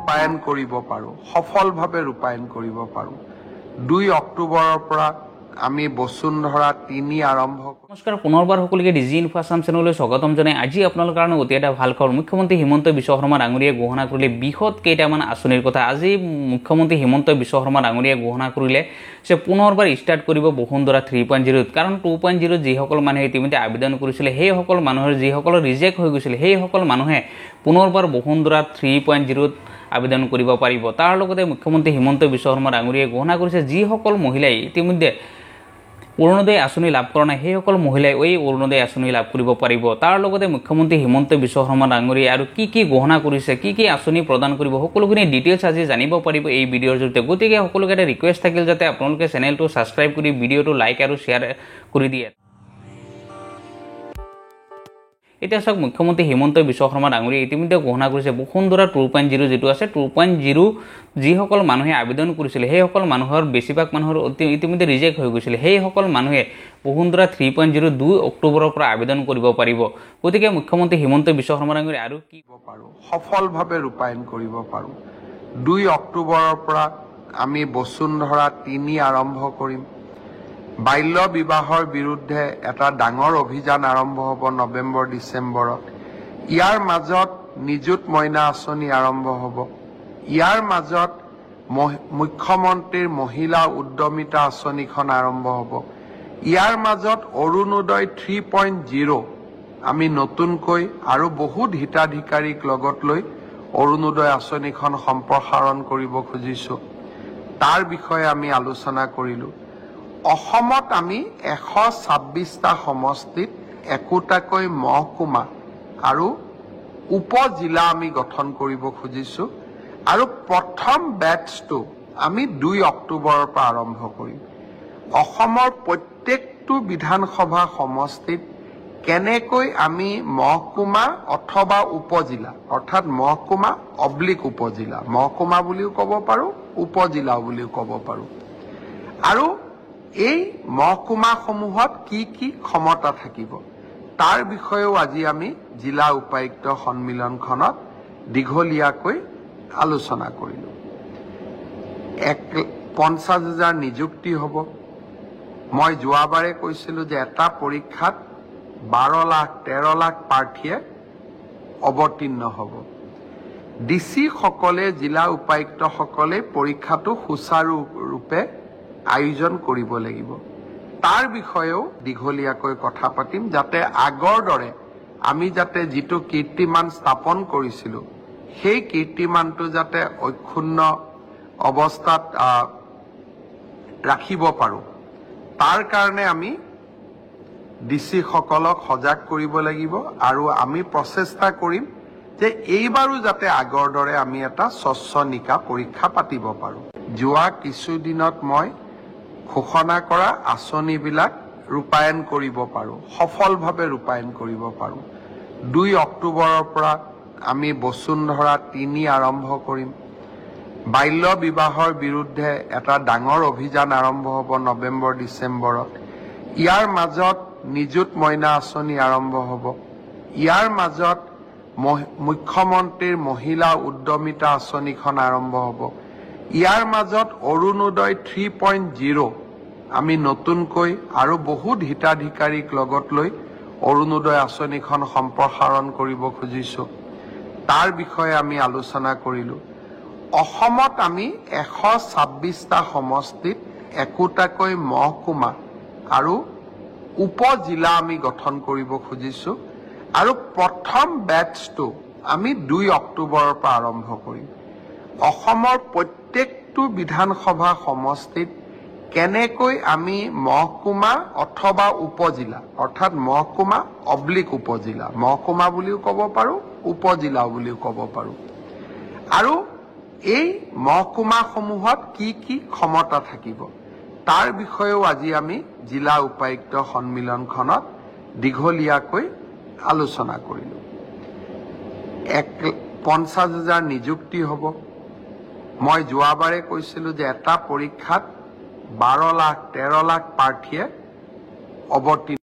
ৰূপায়ণ কৰিব পাৰোঁ, সফলভাৱে ৰূপায়ণ কৰিব পাৰোঁ। 2 অক্টোবৰৰ পৰা আমি বসুন্ধৰা 3 আৰম্ভ কৰোঁ। নমস্কাৰ, পুনৰবাৰ সকলোকে ডিজি ইনফো আসাম চেনেললৈ স্বাগতম জনাই আজি আপোনালোকৰ কাৰণে অতি এটা ভাল খবৰ। মুখ্যমন্ত্ৰী হিমন্ত বিশ্ব শৰ্মা ডাঙৰীয়াই ঘোষণা কৰিলে বৃহৎ কেইটামান আঁচনিৰ কথা। আজি মুখ্যমন্ত্ৰী হিমন্ত বিশ্ব শৰ্মা ডাঙৰীয়াই ঘোষণা কৰিলে যে পুনৰবাৰ ষ্টাৰ্ট কৰিব বসুন্ধৰা 3.0, কাৰণ 2.0 যিসকল মানুহে ইতিমধ্যে আবেদন কৰিছিলে সেইসকল মানুহৰ যিসকল ৰিজেক্ট হৈ গৈছিল সেইসকল মানুহে পুনৰবাৰ বসুন্ধৰা 3.0 আবেদন কৰিব পাৰিব। তাৰ লগতে মুখ্যমন্ত্ৰী হিমন্ত বিশ্ব শৰ্মা ডাঙৰীয়াই ঘোষণা কৰিছে যিসকল মহিলাই ইতিমধ্যে অৰুণোদয় আঁচনি লাভ কৰা নাই সেইসকল মহিলাই এই অৰুণোদয় আঁচনি লাভ কৰিব পাৰিব। তাৰ লগতে মুখ্যমন্ত্ৰী হিমন্ত বিশ্ব শৰ্মা ডাঙৰীয়াই আৰু কি ঘোষণা কৰিছে, কি আঁচনি প্ৰদান কৰিব, সকলোখিনি ডিটেইলছ আজি জানিব পাৰিব এই ভিডিঅ'ৰ জৰিয়তে। গতিকে সকলোকে এটা ৰিকুৱেষ্ট থাকিল যাতে আপোনালোকে চেনেলটো ছাবস্ক্ৰাইব কৰি ভিডিঅ'টো লাইক আৰু শ্বেয়াৰ কৰি দিয়ে। এতিয়া চাওক, মুখ্যমন্ত্ৰী হিমন্ত বিশ্ব শৰ্মা ডাঙৰীয়াই ইতিমধ্যে ঘোষণা কৰিছে বসুন্ধৰা 2.0 যিটো আছে 2.0 যিসকল মানুহে আবেদন কৰিছিলে সেইসকল মানুহৰ বেছিভাগ মানুহৰ ইতিমধ্যে ৰিজেক্ট হৈ গৈছিলে সেইসকল মানুহে বসুন্ধৰা 3.0 2 অক্টোবৰৰ পৰা আবেদন কৰিব পাৰিব। গতিকে মুখ্যমন্ত্ৰী হিমন্ত বিশ্ব শৰ্মা ডাঙৰীয়াই আৰু কি পাৰোঁ, সফলভাৱে ৰূপায়ণ কৰিব পাৰোঁ। 2 অক্টোবৰৰ পৰা আমি বসুন্ধৰা 3 আৰম্ভ কৰিম। বাল্য বিবাহৰ বিৰুদ্ধে এটা ডাঙৰ অভিযান আৰম্ভ হ'ব নৱেম্বৰ ডিচেম্বৰত। ইয়াৰ মাজত নিযুত মইনা আঁচনি আৰম্ভ হ'ব। ইয়াৰ মাজত মুখ্যমন্ত্ৰীৰ মহিলা উদ্যমিতা আঁচনিখন আৰম্ভ হ'ব। ইয়াৰ মাজত অৰুণোদয় 3.0 আমি নতুনকৈ আৰু বহুত হিতাধিকাৰীক লগত লৈ অৰুণোদয় আঁচনিখন সম্প্ৰসাৰণ কৰিব খুজিছোঁ। তাৰ বিষয়ে আমি আলোচনা কৰিলোঁ। অসমত আমি 126টা সমষ্টিত 21টাকৈ মহকুমা আৰু উপজিলা আমি গঠন কৰিব খুজিছোঁ আৰু প্ৰথম বেটছটো আমি 2 অক্টোবৰৰ পৰা আৰম্ভ কৰিম। অসমৰ প্ৰত্যেকটো বিধানসভা সমষ্টিত কেনেকৈ আমি মহকুমা অথবা উপজিলা অৰ্থাৎ মহকুমা অব্লিক উপজিলা, মহকুমা বুলিও ক'ব পাৰোঁ, উপজিলা বুলিও ক'ব পাৰোঁ, আৰু এই মহকুমাসমূহত কি ক্ষমতা থাকিব তাৰ বিষয়েও আজি আমি জিলা উপায়ুক্ত সন্মিলনখনত দীঘলীয়াকৈ আলোচনা কৰিলোঁ। 50,000 নিযুক্তি হ'ব। মই যোৱাবাৰে কৈছিলোঁ যে এটা পৰীক্ষাত 12 লাখ 13 লাখ প্ৰাৰ্থীয়ে অৱতীৰ্ণ হ'ব। ডিচি সকলে, জিলা উপায়ুক্তসকলে পৰীক্ষাটো সুচাৰুৰূপে আয়োজন কৰিব লাগিব। তাৰ বিষয়েও দীঘলীয়াকৈ কথা পাতিম, যাতে আগৰ দৰে আমি যাতে যিটো কীৰ্তিমান স্থাপন কৰিছিলোঁ সেই কীৰ্তিমানটো যাতে অক্ষুণ্ণ অৱস্থাত ৰাখিব পাৰোঁ। তাৰ কাৰণে আমি ডিচি সকলক সজাগ কৰিব লাগিব আৰু আমি প্ৰচেষ্টা কৰিম যে এইবাৰো যাতে আগৰ দৰে আমি এটা স্বচ্ছ নিকা পৰীক্ষা পাতিব পাৰোঁ। যোৱা কিছুদিনত মই ঘোষণা কৰা আঁচনিবিলাক ৰূপায়ণ কৰিব পাৰোঁ, সফলভাৱে ৰূপায়ণ কৰিব পাৰোঁ। 2 অক্টোবৰৰ পৰা আমি বসুন্ধৰা 3 আৰম্ভ কৰিম। বাল্য বিবাহৰ বিৰুদ্ধে এটা ডাঙৰ অভিযান আৰম্ভ হ'ব নৱেম্বৰ ডিচেম্বৰত। ইয়াৰ মাজত নিযুত মইনা আঁচনি আৰম্ভ হ'ব। ইয়াৰ মাজত মুখ্যমন্ত্ৰীৰ মহিলা উদ্যমিতা আঁচনিখন আৰম্ভ হ'ব। ইয়াৰ মাজত অৰুণোদয় 3.0 আমি নতুনকৈ আৰু বহুত হিতাধিকাৰীক লগত লৈ অৰুণোদয় আঁচনিখন সম্প্ৰসাৰণ কৰিব খুজিছোঁ। তাৰ বিষয়ে আমি আলোচনা কৰিলোঁ। অসমত আমি 126টা সমষ্টিত 21টাকৈ মহকুমা আৰু উপজিলা আমি গঠন কৰিব খুজিছোঁ আৰু প্ৰথম বেটছটো আমি 2 অক্টোবৰৰ পৰা আৰম্ভ কৰিম। অসমৰ প্ৰত্যেকটো বিধানসভা সমষ্টিত কেনেকৈ আমি মহকুমা অথবা উপজিলা অৰ্থাৎ মহকুমা অব্লিক উপজিলা, মহকুমা বুলিও ক'ব পাৰোঁ, উপজিলা বুলিও ক'ব পাৰোঁ, আৰু এই মহকুমাসমূহত কি ক্ষমতা থাকিব তাৰ বিষয়েও আজি আমি জিলা উপায়ুক্ত সন্মিলনখনত দীঘলীয়াকৈ আলোচনা কৰিলোঁ। 50,000 নিযুক্তি হ'ব। মই যোৱাবাৰে কৈছিলোঁ যে এটা পৰীক্ষাত 12 লাখ 13 লাখ প্ৰাৰ্থীয়ে অৱতীৰ্ণ